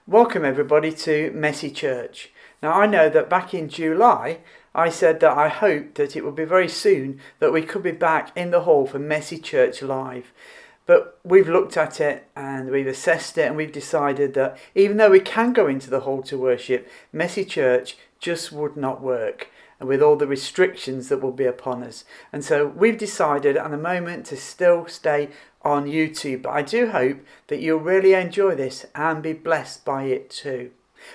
Welcome everybody to Messy Church. Now I know that back in July I said that I hoped that it would be very soon that we could be back in the hall for Messy Church Live. But we've looked at it and we've assessed it and we've decided that even though we can go into the hall to worship, Messy Church just would not work, and with all the restrictions that will be upon us. And so we've decided at the moment to still stay on YouTube, but I do hope that you'll really enjoy this and be blessed by it too.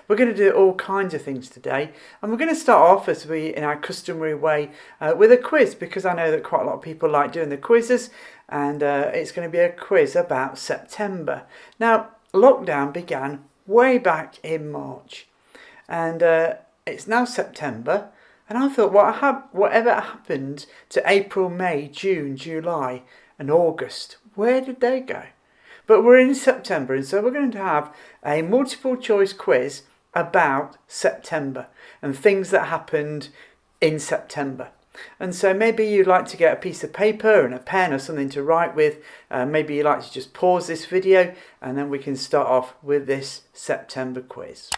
We're going to do all kinds of things today, and we're going to start off as we in our customary way with a quiz, because I know that quite a lot of people like doing the quizzes, and it's going to be a quiz about September. Now, lockdown began way back in March, and it's now September, and I thought whatever happened to April, May, June, July and August, where did they go? But we're in September, and so we're going to have a multiple choice quiz about September and things that happened in September. And so maybe you'd like to get a piece of paper and a pen or something to write with. Maybe you'd like to just pause this video and then we can start off with this September quiz.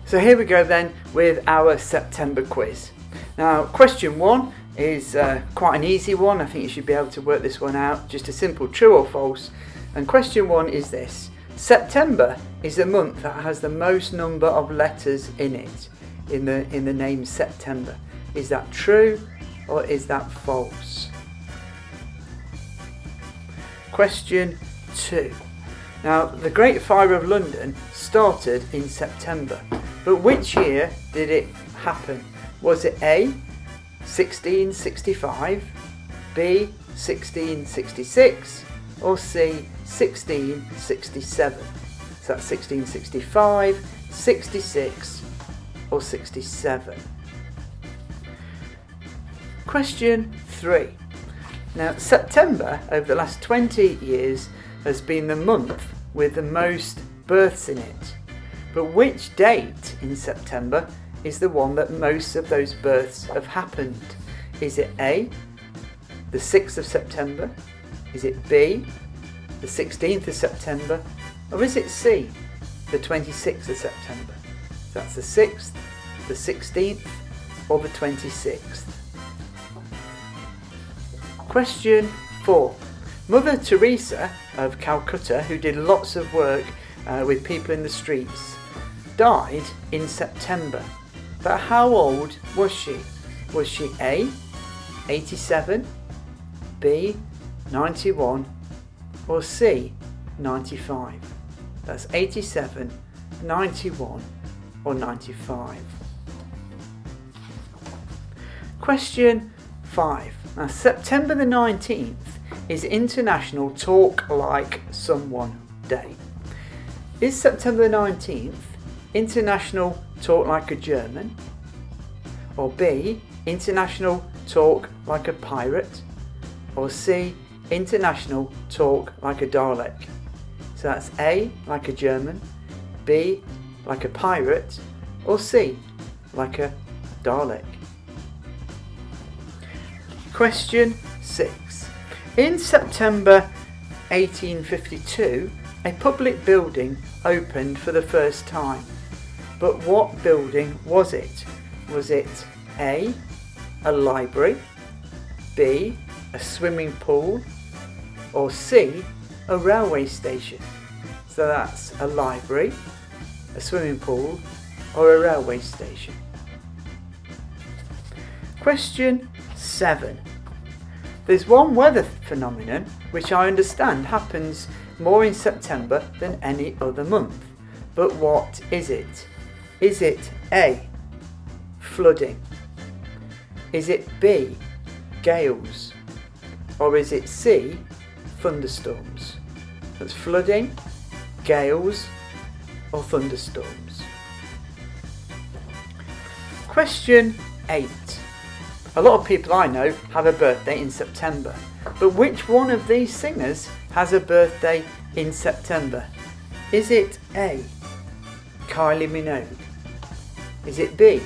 So here we go then with our September quiz. Now, question 1 is quite an easy one. I think you should be able to work this one out. Just a simple true or false. And question 1 is this: September is the month that has the most number of letters in it, in the name September. Is that true or is that false? Question 2. Now, the Great Fire of London started in September, but which year did it happen? Was it A, 1665, B, 1666, or C, 1667? So that's 1665, 66, or 67. Question 3. Now, September over the last 20 years has been the month with the most births in it. But which date in September is the one that most of those births have happened? Is it A, the 6th of September? Is it B, the 16th of September? Or is it C, the 26th of September? So that's the 6th, the 16th, or the 26th. Question 4. Mother Teresa of Calcutta, who did lots of work with people in the streets, died in September. But how old was she? Was she A, 87, B, 91, or C, 95? That's 87, 91, or 95. Question 5. Now, September the 19th is International Talk Like Someone Day. Is September the 19th International Talk Like a German, or B, International Talk Like a Pirate, or C, International Talk Like a Dalek? So that's A, like a German, B, like a pirate, or C, like a Dalek. Question 6. In September 1852, a public building opened for the first time. But what building was it? Was it A, a library, B, a swimming pool, or C, a railway station? So that's a library, a swimming pool, or a railway station. Question 7. There's one weather phenomenon which I understand happens more in September than any other month. But what is it? Is it A, flooding? Is it B, gales? Or is it C, thunderstorms? That's flooding, gales, or thunderstorms. Question 8. A lot of people I know have a birthday in September, but which one of these singers has a birthday in September? Is it A, Kylie Minogue? Is it B,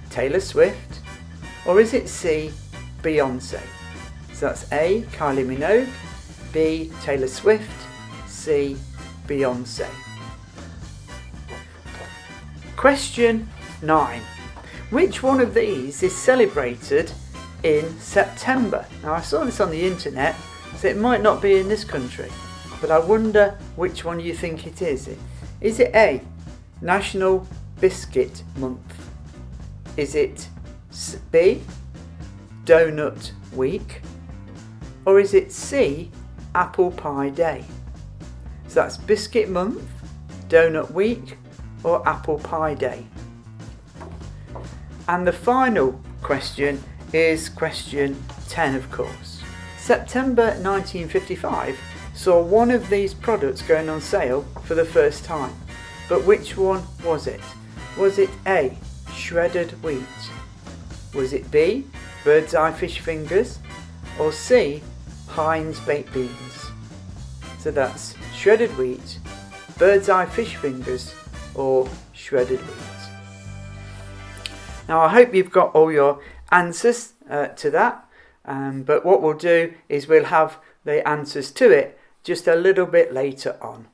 Taylor Swift? Or is it C, Beyonce? So that's A, Kylie Minogue, B. Taylor Swift, C. Beyonce. Question 9. Which one of these is celebrated in September? Now I saw this on the internet, so it might not be in this country, but I wonder which one you think it is. Is it A. National Biscuit Month? Is it B. Donut Week? Or is it C. Apple Pie Day? So that's Biscuit Month, Donut Week, or Apple Pie Day. And the final question is question 10, of course. September 1955 saw one of these products going on sale for the first time. But which one was it? Was it A. Shredded wheat? Was it B. Bird's eye fish fingers? Or C. Heinz baked beans? So that's shredded wheat, bird's eye fish fingers, or shredded wheat. Now I hope you've got all your answers to that, but what we'll do is we'll have the answers to it just a little bit later on.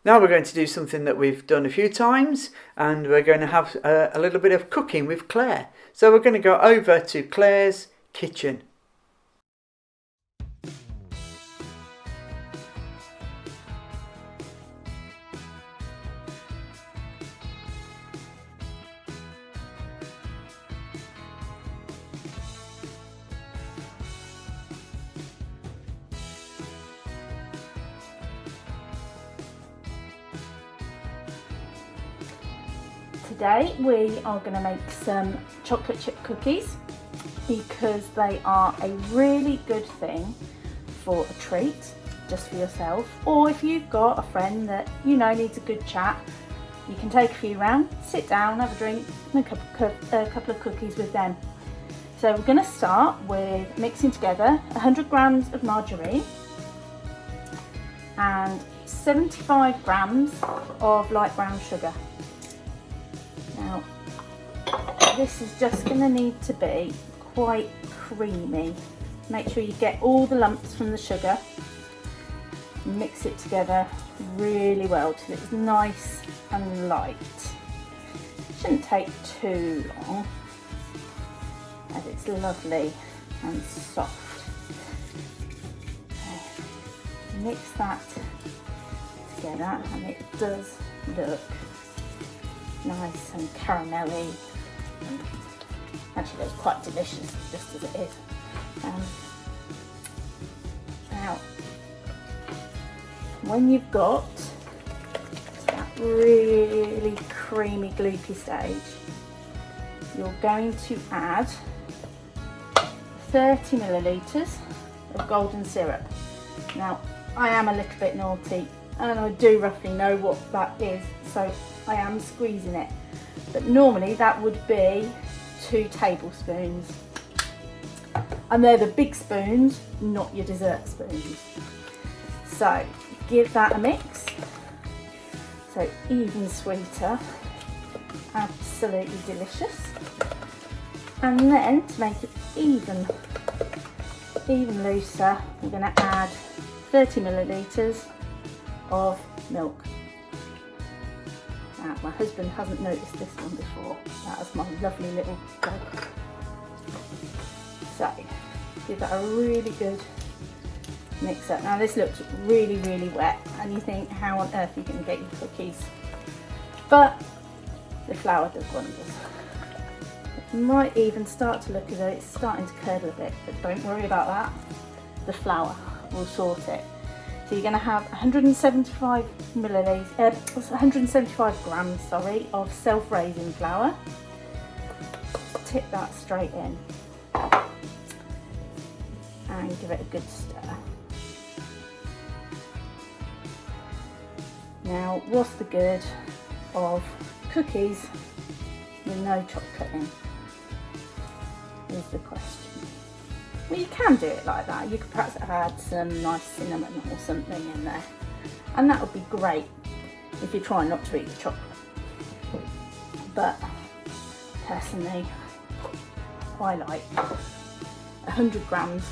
Now we're going to do something that we've done a few times, and we're going to have a little bit of cooking with Claire. So we're going to go over to Claire's kitchen. Today we are going to make some chocolate chip cookies because they are a really good thing for a treat just for yourself, or if you've got a friend that you know needs a good chat, you can take a few round, sit down, have a drink and a couple of cookies with them. So we're going to start with mixing together 100 grams of margarine and 75 grams of light brown sugar. Now, this is just going to need to be quite creamy. Make sure you get all the lumps from the sugar, mix it together really well till it's nice and light. Shouldn't take too long as it's lovely and soft. Okay. Mix that together and it does look nice and caramelly. Actually, it's quite delicious just as it is. Now, when you've got that really creamy, gloopy stage, you're going to add 30 millilitres of golden syrup. Now, I am a little bit naughty and I do roughly know what that is, so I am squeezing it, but normally that would be 2 tablespoons, and they're the big spoons, not your dessert spoons. So give that a mix, so even sweeter, absolutely delicious. And then to make it even looser, we're going to add 30 millilitres of milk. Now, my husband hasn't noticed this one before. That is my lovely little dog. So, give that a really good mix up. Now this looks really, really wet and you think, how on earth are you going to get your cookies? But the flour does wonders. It might even start to look as though it's starting to curdle a bit, but don't worry about that. The flour will sort it. So you're going to have 175 grams, of self-raising flour. Tip that straight in and give it a good stir. Now, what's the good of cookies with no chocolate in? Is the question. Well, you can do it like that. You could perhaps add some nice cinnamon or something in there, and that would be great if you're trying not to eat the chocolate. But personally, I like 100 grams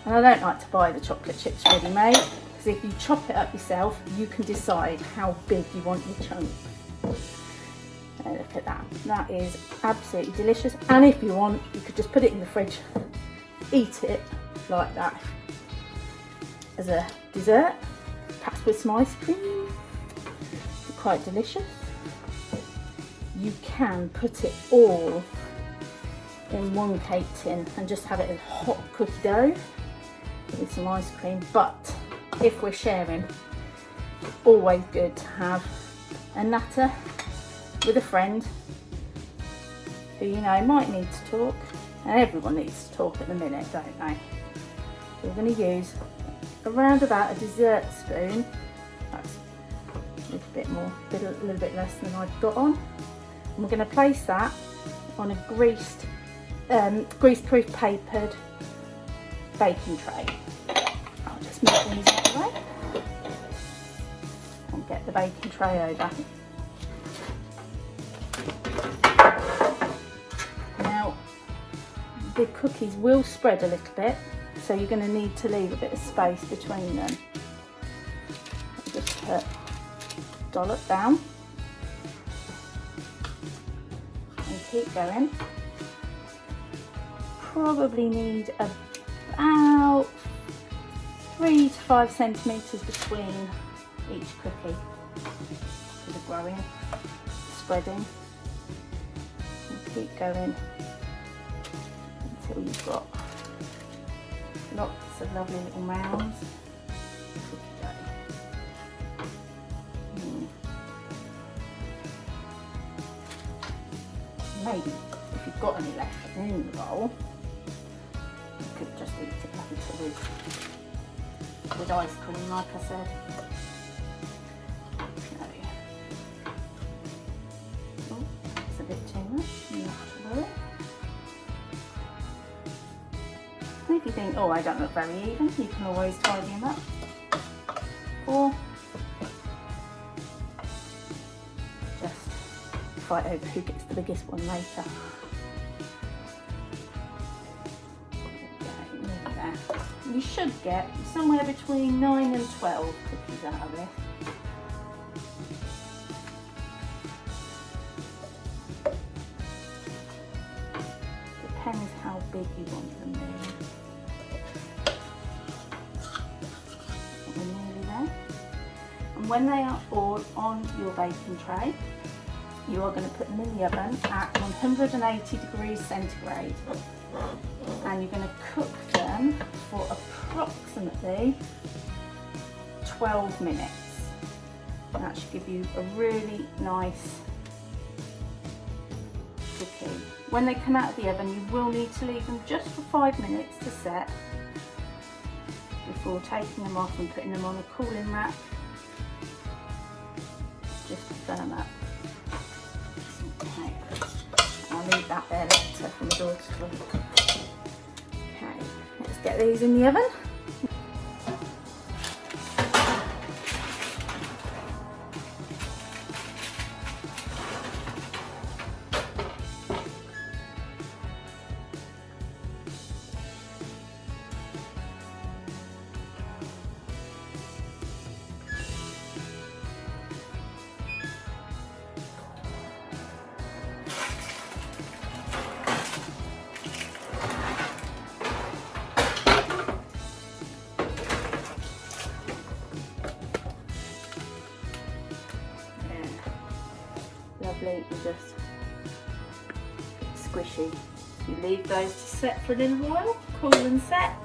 And I don't like to buy the chocolate chips ready made, because if you chop it up yourself, you can decide how big you want your chunk. And look at that. That is absolutely delicious. And if you want, you could just put it in the fridge, eat it like that as a dessert, perhaps with some ice cream. It's quite delicious. You can put it all in one cake tin and just have it as hot cookie dough with some ice cream, but if we're sharing, it's always good to have a natter with a friend who you know might need to talk, and everyone needs to talk at the minute, don't they? So we're going to use around about a dessert spoon. That's a little bit more, a little bit less than I've got on. And we're going to place that on a greaseproof papered baking tray. I'll just move these out of the way and get the baking tray over. Now the cookies will spread a little bit, so you're going to need to leave a bit of space between them. I'll just put dollop down and keep going. Probably need about 3 to 5 centimetres between each cookie for the growing, spreading, and keep going until you've got lots of lovely little mounds. Maybe if you've got any left in the bowl, you could just eat it later with ice cream, like I said. Okay. Oh, that's a bit too much, not to worry. And if you think, oh, I don't look very even, you can always tidy them up. Or just fight over who gets the biggest one later. You should get somewhere between 9 and 12 cookies out of this. Depends how big you want them being. We're nearly there. And when they are all on your baking tray, you are going to put them in the oven at 180 degrees centigrade. And you're going to cook them for approximately 12 minutes. And that should give you a really nice cookie. When they come out of the oven, you will need to leave them just for 5 minutes to set before taking them off and putting them on a cooling rack just to firm up. Okay. I'll leave that there later for my daughter to look. Okay, let's get these in the oven. Lovely and just squishy. You leave those to set for a little while, cool and set,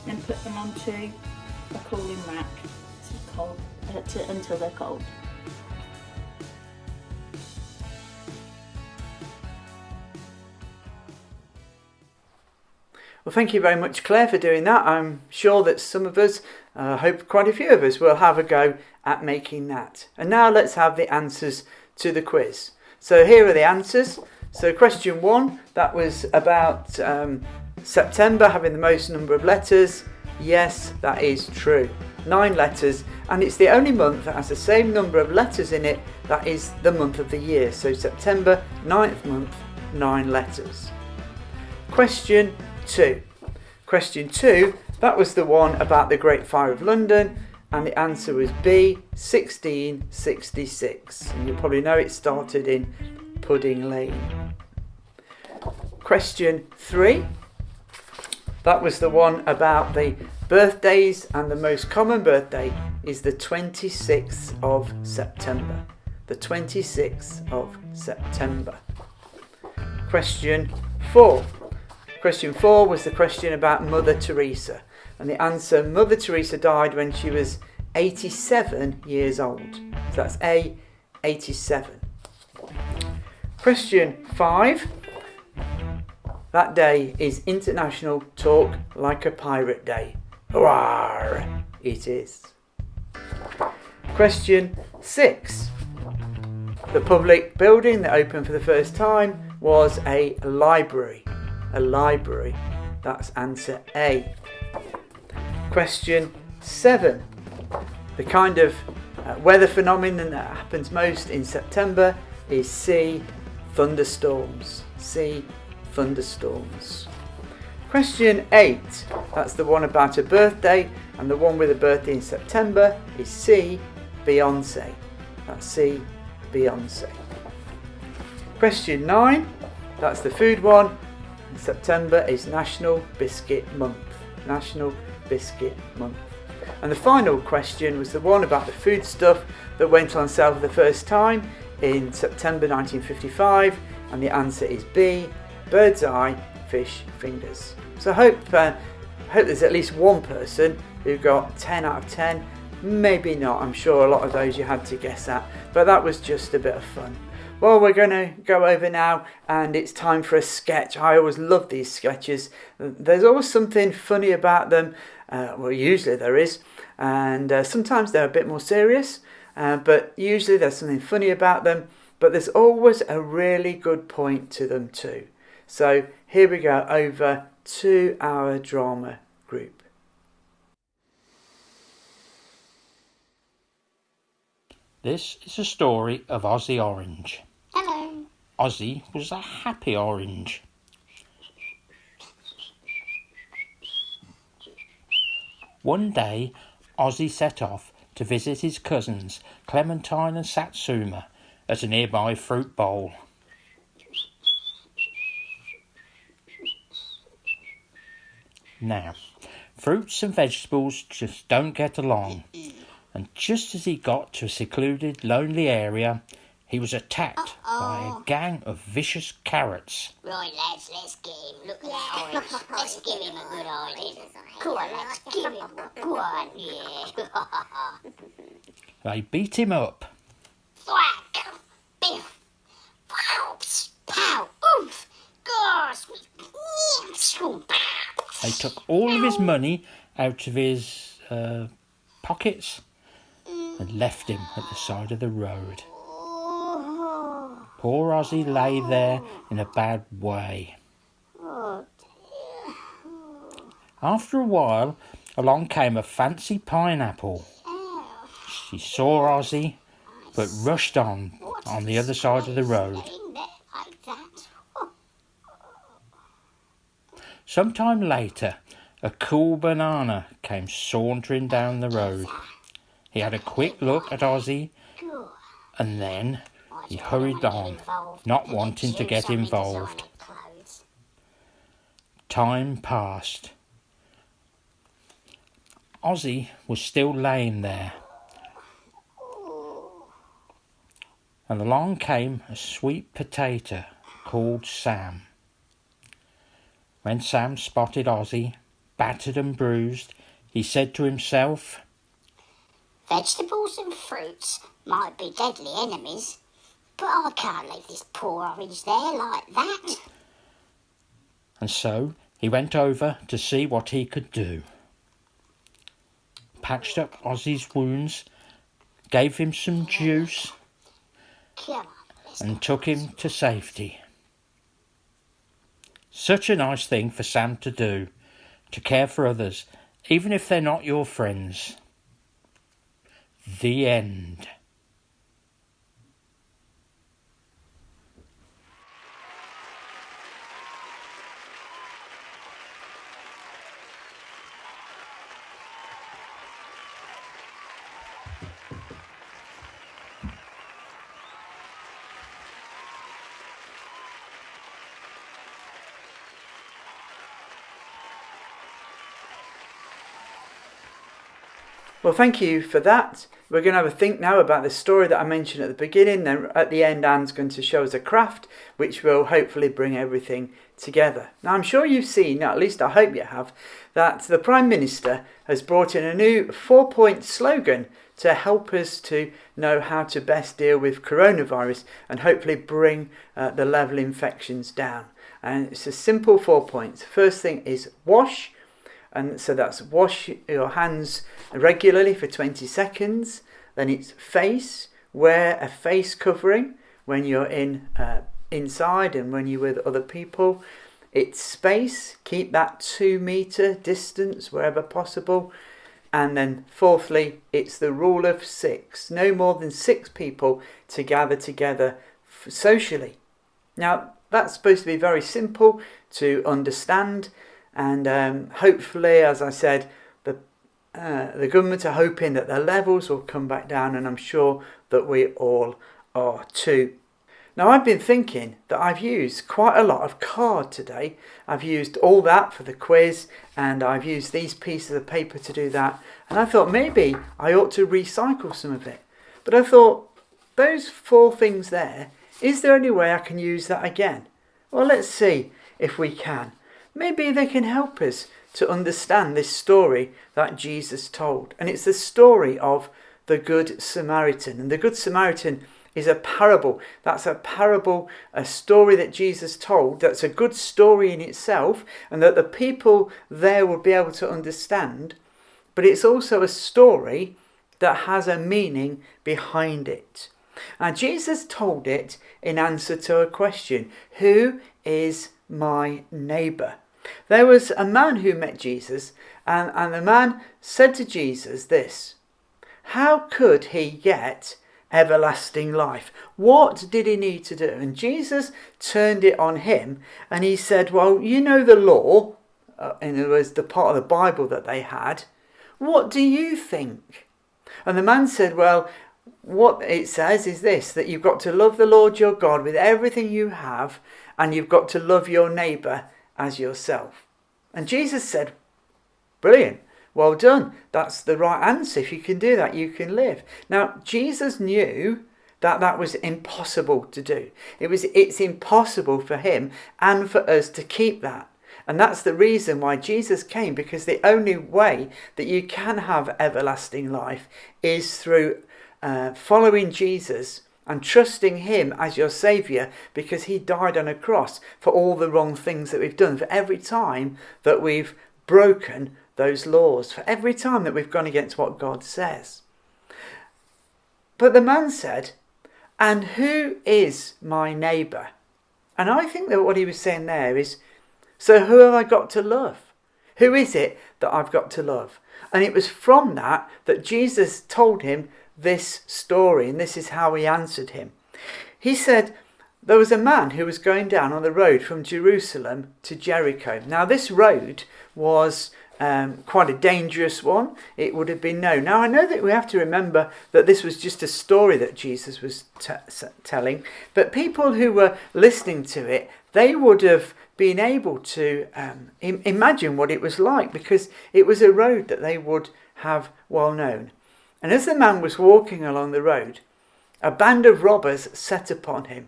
then put them onto a cooling rack until they're cold. Well, thank you very much, Claire, for doing that. I'm sure that some of us, I hope quite a few of us, will have a go at making that. And now let's have the answers to the quiz. So here are the answers. So question 1, that was about September having the most number of letters. Yes, that is true. 9 letters, and it's the only month that has the same number of letters in it that is the month of the year. So September, 9th month, 9 letters. Question 2. Question 2, That was the one about the Great Fire of London, and the answer was B, 1666. And you probably know it started in Pudding Lane. Question 3. That was the one about the birthdays, and the most common birthday is the 26th of September. The 26th of September. Question 4. Question 4 was the question about Mother Teresa. And the answer, Mother Teresa died when she was 87 years old. So that's A, 87. Question 5. That day is International Talk Like a Pirate Day. Hurrah! It is. Question 6. The public building that opened for the first time was a library. A library. That's answer A. Question 7. The kind of weather phenomenon that happens most in September is C, thunderstorms. C, thunderstorms. Question 8. That's the one about a birthday, and the one with a birthday in September is C, Beyonce. That's C, Beyonce. Question 9. That's the food one. In September is National Biscuit Month. National Biscuit Month. And the final question was the one about the food stuff that went on sale for the first time in September 1955, and the answer is B, bird's eye fish fingers. So I hope there's at least one person who got 10 out of 10. Maybe not, I'm sure a lot of those you had to guess at, but that was just a bit of fun. Well, we're going to go over now, and it's time for a sketch. I always love these sketches. There's always something funny about them. Well, usually there is, and sometimes they're a bit more serious, but usually there's something funny about them, but there's always a really good point to them too. So here we go, over to our drama group. This is a story of Ozzy Orange. Hello. Ozzy was a happy orange. One day, Ozzy set off to visit his cousins Clementine and Satsuma at a nearby fruit bowl. Now, fruits and vegetables just don't get along, and just as he got to a secluded, lonely area, he was attacked by a gang of vicious carrots. Right, lads, let's get him. Look at that orange. Let's give him a good hiding. Come on, let's give him. Go on, yeah. They beat him up. Thwack! Biff! Whoops! Pow! Oof! Gosh! They took all of his money out of his pockets and left him at the side of the road. Poor Ozzy lay there in a bad way. After a while, along came a fancy pineapple. She saw Ozzy, but rushed on the other side of the road. Sometime later, a cool banana came sauntering down the road. He had a quick look at Ozzy, and then he hurried on, not wanting to get involved. Time passed. Ozzy was still laying there, and along came a sweet potato called Sam. When Sam spotted Ozzy, battered and bruised, he said to himself, Vegetables and fruits might be deadly enemies, but I can't leave this poor orange there like that. And so he went over to see what he could do. Patched up Ozzy's wounds, gave him some juice, and took him to safety. Such a nice thing for Sam to do, to care for others, even if they're not your friends. The end. Well, thank you for that. We're going to have a think now about the story that I mentioned at the beginning. Then at the end, Anne's going to show us a craft, which will hopefully bring everything together. Now, I'm sure you've seen, at least I hope you have, that the Prime Minister has brought in a new 4-point slogan to help us to know how to best deal with coronavirus and hopefully bring the level of infections down. And it's a simple 4 points. First thing is wash. And so that's wash your hands regularly for 20 seconds. Then it's face. Wear a face covering when you're inside and when you're with other people. It's space. Keep that 2-meter distance wherever possible. And then fourthly, it's the rule of 6. No more than 6 people to gather together socially. Now, that's supposed to be very simple to understand. And hopefully, as I said, the government are hoping that the levels will come back down, and I'm sure that we all are too. Now, I've been thinking that I've used quite a lot of card today. I've used all that for the quiz, and I've used these pieces of paper to do that. And I thought maybe I ought to recycle some of it. But I thought, those 4 things there, is there any way I can use that again? Well, let's see if we can. Maybe they can help us to understand this story that Jesus told. And it's the story of the Good Samaritan. And the Good Samaritan is a parable. That's a parable, a story that Jesus told. That's a good story in itself, and that the people there will be able to understand. But it's also a story that has a meaning behind it. Now, Jesus told it in answer to a question: who is my neighbour? There was a man who met Jesus, and the man said to Jesus this: how could he get everlasting life? What did he need to do? And Jesus turned it on him, and he said, well, you know the law, in other words, the part of the Bible that they had. What do you think? And the man said, well, what it says is this, that you've got to love the Lord your God with everything you have, and you've got to love your neighbour as yourself. And Jesus said, brilliant, well done, that's the right answer. If you can do that, you can live. Now, Jesus knew that that was impossible to do. It's impossible for him and for us to keep that. And that's the reason why Jesus came, because the only way that you can have everlasting life is through following Jesus and trusting him as your saviour, because he died on a cross for all the wrong things that we've done, for every time that we've broken those laws, for every time that we've gone against what God says. But the man said, and who is my neighbour? And I think that what he was saying there is, so who have I got to love? Who is it that I've got to love? And it was from that Jesus told him this story, and this is how he answered him. He said, there was a man who was going down on the road from Jerusalem to Jericho. Now, this road was quite a dangerous one. It would have been known. Now, I know that we have to remember that this was just a story that Jesus was telling, but people who were listening to it, they would have been able to imagine what it was like, because it was a road that they would have well known. And as the man was walking along the road, a band of robbers set upon him,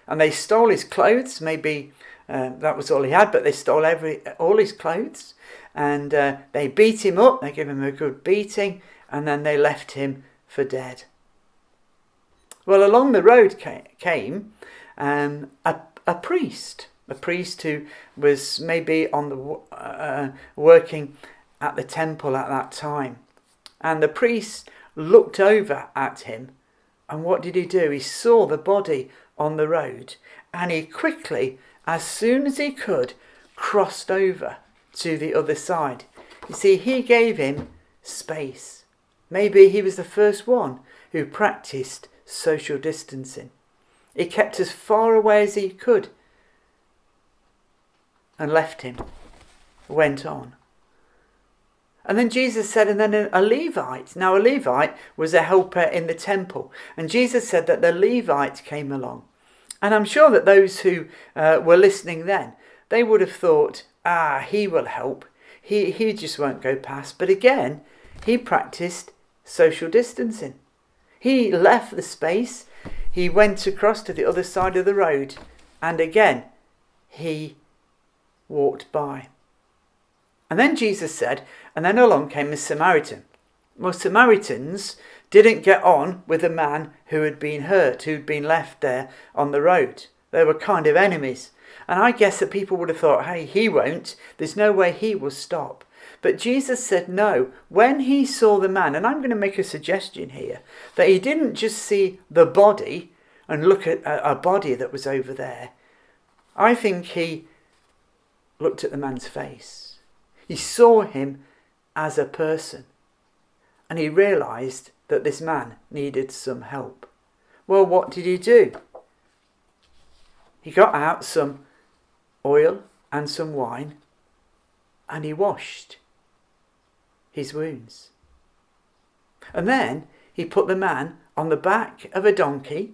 and they stole his clothes. Maybe that was all he had, but they stole all his clothes, and they beat him up. They gave him a good beating, and then they left him for dead. Well, along the road came a priest who was maybe on the working at the temple at that time, and the priest looked over at him, and what did he do? He saw the body on the road, and he quickly, as soon as he could, crossed over to the other side. You see, he gave him space. Maybe he was the first one who practiced social distancing. He kept as far away as he could and left him, went on. And then Jesus said, and then a Levite. Now, a Levite was a helper in the temple. And Jesus said that the Levite came along. And I'm sure that those who were listening then, they would have thought, he will help. He just won't go past. But again, he practiced social distancing. He left the space, he went across to the other side of the road, and again, he walked by. And then Jesus said, and then along came a Samaritan. Well, Samaritans didn't get on with a man who had been hurt, who'd been left there on the road. They were kind of enemies. And I guess that people would have thought, hey, he won't. There's no way he will stop. But Jesus said no. When he saw the man, and I'm going to make a suggestion here, that he didn't just see the body and look at a body that was over there. I think he looked at the man's face. He saw him as a person. And he realised that this man needed some help. Well, what did he do? He got out some oil and some wine, and he washed his wounds. And then he put the man on the back of a donkey,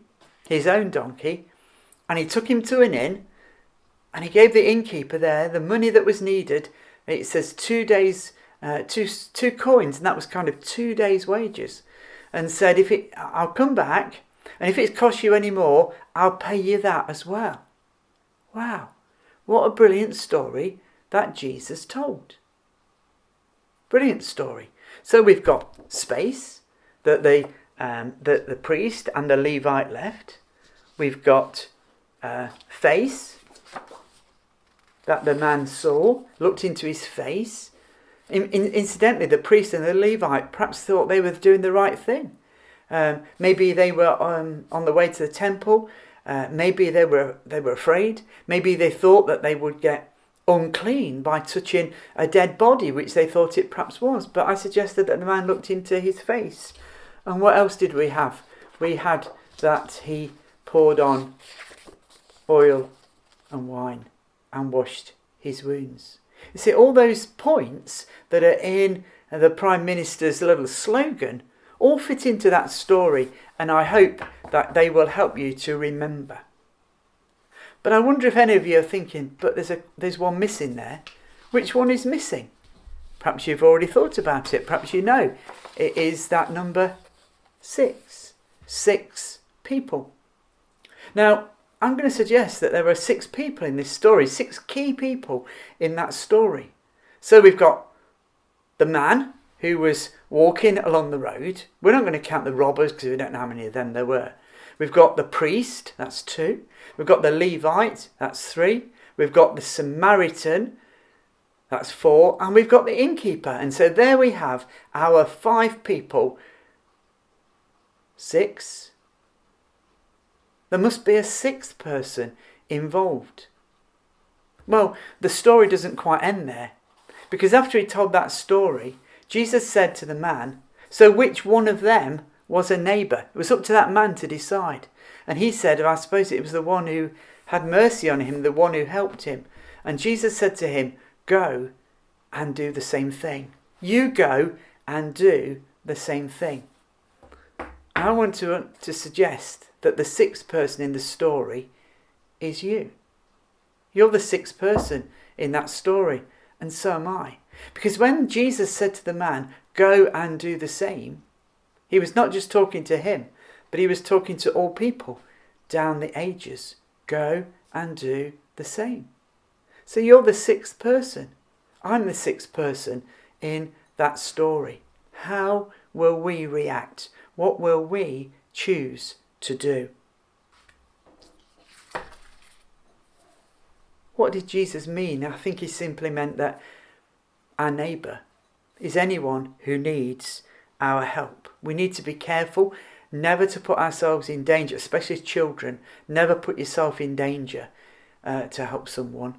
his own donkey, and he took him to an inn, and he gave the innkeeper there the money that was needed. It says 2 days, two coins, and that was kind of 2 days' wages, and said, I'll come back, and if it costs you any more, I'll pay you that as well. Wow, what a brilliant story that Jesus told. Brilliant story. So we've got space that the priest and the Levite left. We've got face that the man saw, looked into his face. Incidentally, the priest and the Levite perhaps thought they were doing the right thing. Maybe they were on the way to the temple. Maybe they were afraid. Maybe they thought that they would get unclean by touching a dead body, which they thought it perhaps was. But I suggested that the man looked into his face. And what else did we have? We had that he poured on oil and wine and washed his wounds. You see, all those points that are in the Prime Minister's little slogan all fit into that story, and I hope that they will help you to remember. But I wonder if any of you are thinking, but there's one missing there. Which one is missing? Perhaps you've already thought about it. Perhaps you know. It is that number 6. 6 people. Now, I'm going to suggest that there are 6 people in this story. 6 key people in that story. So we've got the man who was walking along the road. We're not going to count the robbers because we don't know how many of them there were. We've got the priest, that's 2. We've got the Levite, that's 3. We've got the Samaritan, that's 4. And we've got the innkeeper. And so there we have our 5 people. 6. There must be a 6th person involved. Well, the story doesn't quite end there. Because after he told that story, Jesus said to the man, so which one of them was a neighbour? It was up to that man to decide. And he said, I suppose it was the one who had mercy on him, the one who helped him. And Jesus said to him, go and do the same thing. You go and do the same thing. I want to suggest that the 6th person in the story is you. You're the 6th person in that story, and so am I. Because when Jesus said to the man, go and do the same, he was not just talking to him, but he was talking to all people down the ages. Go and do the same. So you're the 6th person. I'm the 6th person in that story. How will we react? What will we choose to do? What did Jesus mean? I think he simply meant that our neighbour is anyone who needs our help. We need to be careful never to put ourselves in danger, especially children. Never put yourself in danger to help someone.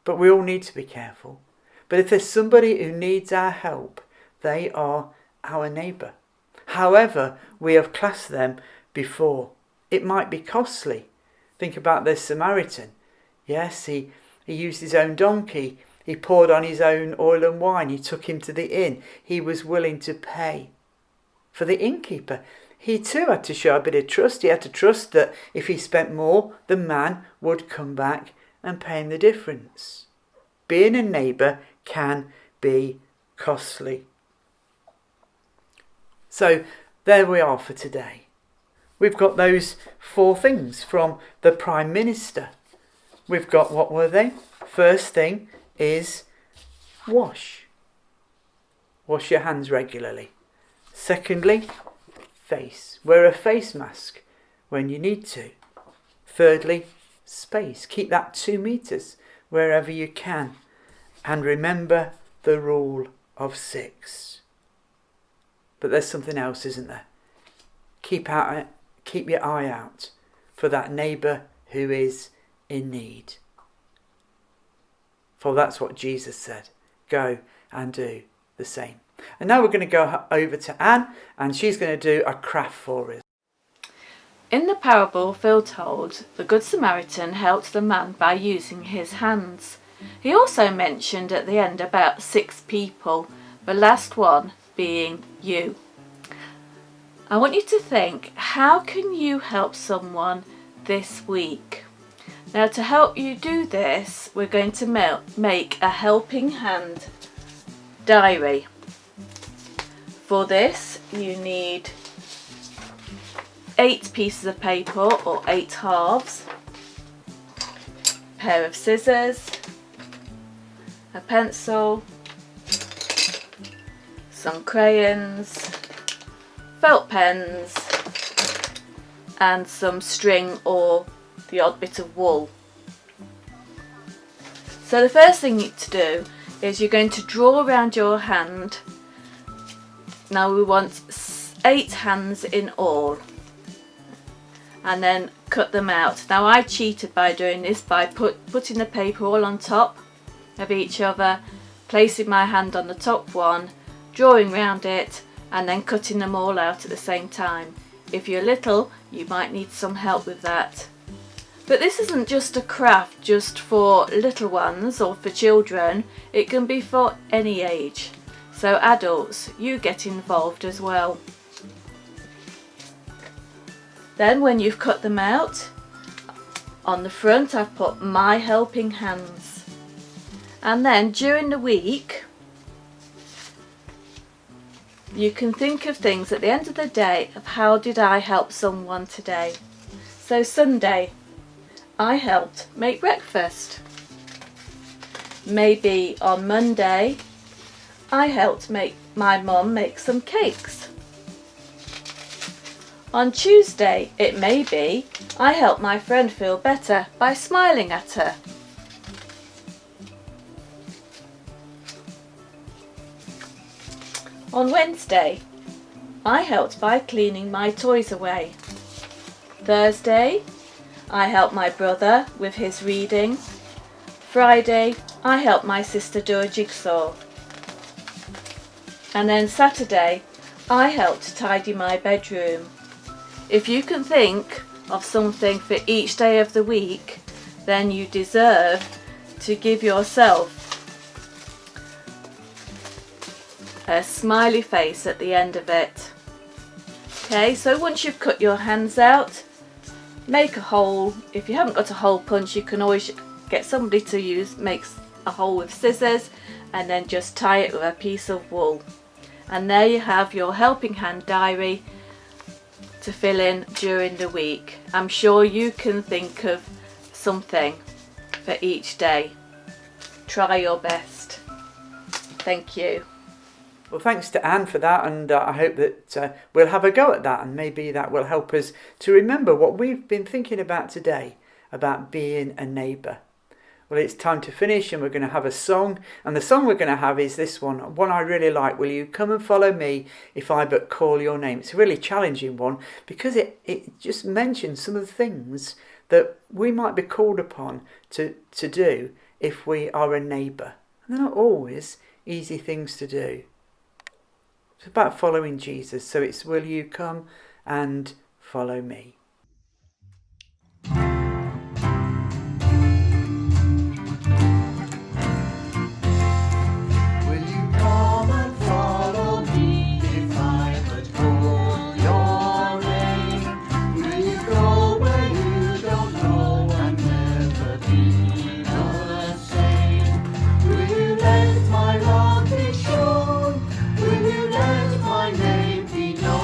But we all need to be careful. But if there's somebody who needs our help, they are our neighbour. However, we have classed them before. It might be costly. Think about the Samaritan. Yes, he used his own donkey. He poured on his own oil and wine. He took him to the inn. He was willing to pay. For the innkeeper, he too had to show a bit of trust. He had to trust that if he spent more, the man would come back and pay him the difference. Being a neighbour can be costly. So there we are for today. We've got those 4 things from the Prime Minister. We've got, what were they? First thing is wash. Wash your hands regularly. Secondly, face. Wear a face mask when you need to. Thirdly, space. Keep that 2 meters wherever you can. And remember the rule of 6. But there's something else, isn't there? Keep your eye out for that neighbour who is in need. For that's what Jesus said. Go and do the same. And now we're going to go over to Anne, and she's going to do a craft for us. In the parable, Phil told, the Good Samaritan helped the man by using his hands. He also mentioned at the end about 6 people, the last one being you. I want you to think, how can you help someone this week? Now, to help you do this, we're going to make a helping hand diary. For this, you need 8 pieces of paper or 8 halves, a pair of scissors, a pencil, some crayons, felt pens, and some string or the odd bit of wool. So the first thing you need to do is you're going to draw around your hand. Now we want 8 hands in all, and then cut them out. Now I cheated by doing this by putting the paper all on top of each other, placing my hand on the top one, drawing round it, and then cutting them all out at the same time. If you're little, you might need some help with that. But this isn't just a craft just for little ones or for children, it can be for any age. So adults, you get involved as well. Then when you've cut them out, on the front I've put my helping hands. And then during the week, you can think of things at the end of the day of how did I help someone today. So Sunday, I helped make breakfast. Maybe on Monday, I helped my mum make some cakes. On Tuesday, it may be I helped my friend feel better by smiling at her. On Wednesday, I helped by cleaning my toys away. Thursday, I helped my brother with his reading. Friday, I helped my sister do a jigsaw. And then Saturday, I helped tidy my bedroom. If you can think of something for each day of the week, then you deserve to give yourself a smiley face at the end of it. Okay, so once you've cut your hands out, make a hole. If you haven't got a hole punch, you can always get somebody to make a hole with scissors and then just tie it with a piece of wool. And there you have your helping hand diary to fill in during the week. I'm sure you can think of something for each day. Try your best. Thank you. Well, thanks to Anne for that, and I hope that we'll have a go at that, and maybe that will help us to remember what we've been thinking about today, about being a neighbour. Well, it's time to finish, and we're going to have a song, and the song we're going to have is this one I really like. Will you come and follow me if I but call your name? It's a really challenging one because it just mentions some of the things that we might be called upon to do if we are a neighbour. And they're not always easy things to do. It's about following Jesus, so it's will you come and follow me. My name be known.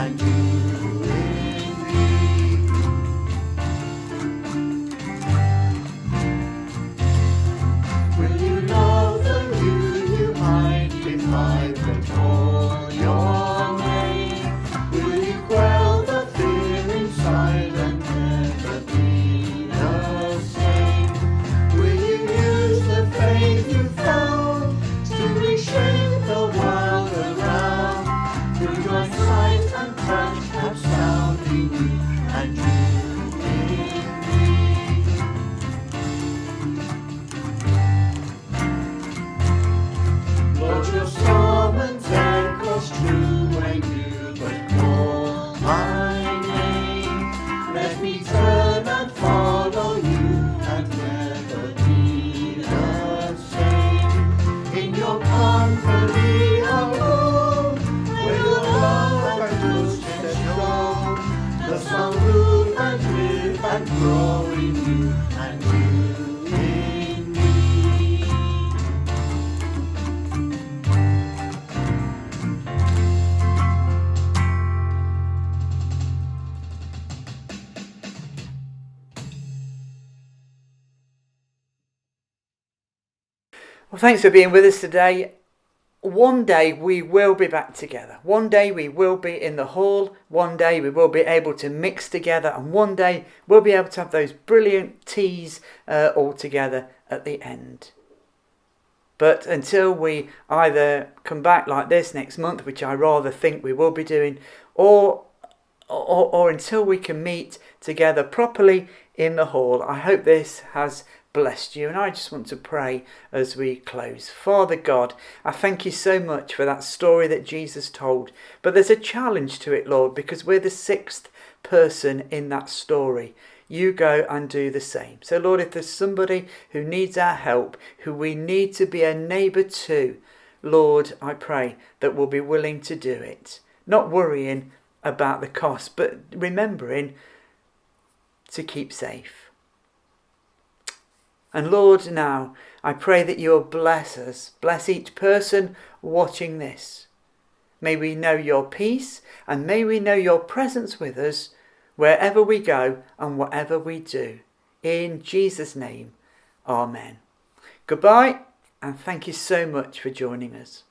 and you in me. Will you love the you might defy but call your name? Will you quell the fear inside and never be the same? Will you use the faith you found to reshape the world around? Through your sight and touch and sound in you and you in me. Lord, your summons echoes true when you but call my name. Let me turn and follow you and never be the same. In your company alone, where your love and justice show, the sun move and live and grow in you and you in me. Well, thanks for being with us today. One day we will be back together. One day we will be in the hall. One day we will be able to mix together. And one day we'll be able to have those brilliant teas all together at the end. But until we either come back like this next month, which I rather think we will be doing, or until we can meet together properly in the hall, I hope this has blessed you. And I just want to pray as we close. Father God, I thank you so much for that story that Jesus told. But there's a challenge to it, Lord, because we're the sixth person in that story. You go and do the same. So Lord, if there's somebody who needs our help, who we need to be a neighbour to, Lord, I pray that we'll be willing to do it. Not worrying about the cost, but remembering to keep safe. And Lord, now I pray that you'll bless us, bless each person watching this. May we know your peace and may we know your presence with us wherever we go and whatever we do. In Jesus' name, amen. Goodbye and thank you so much for joining us.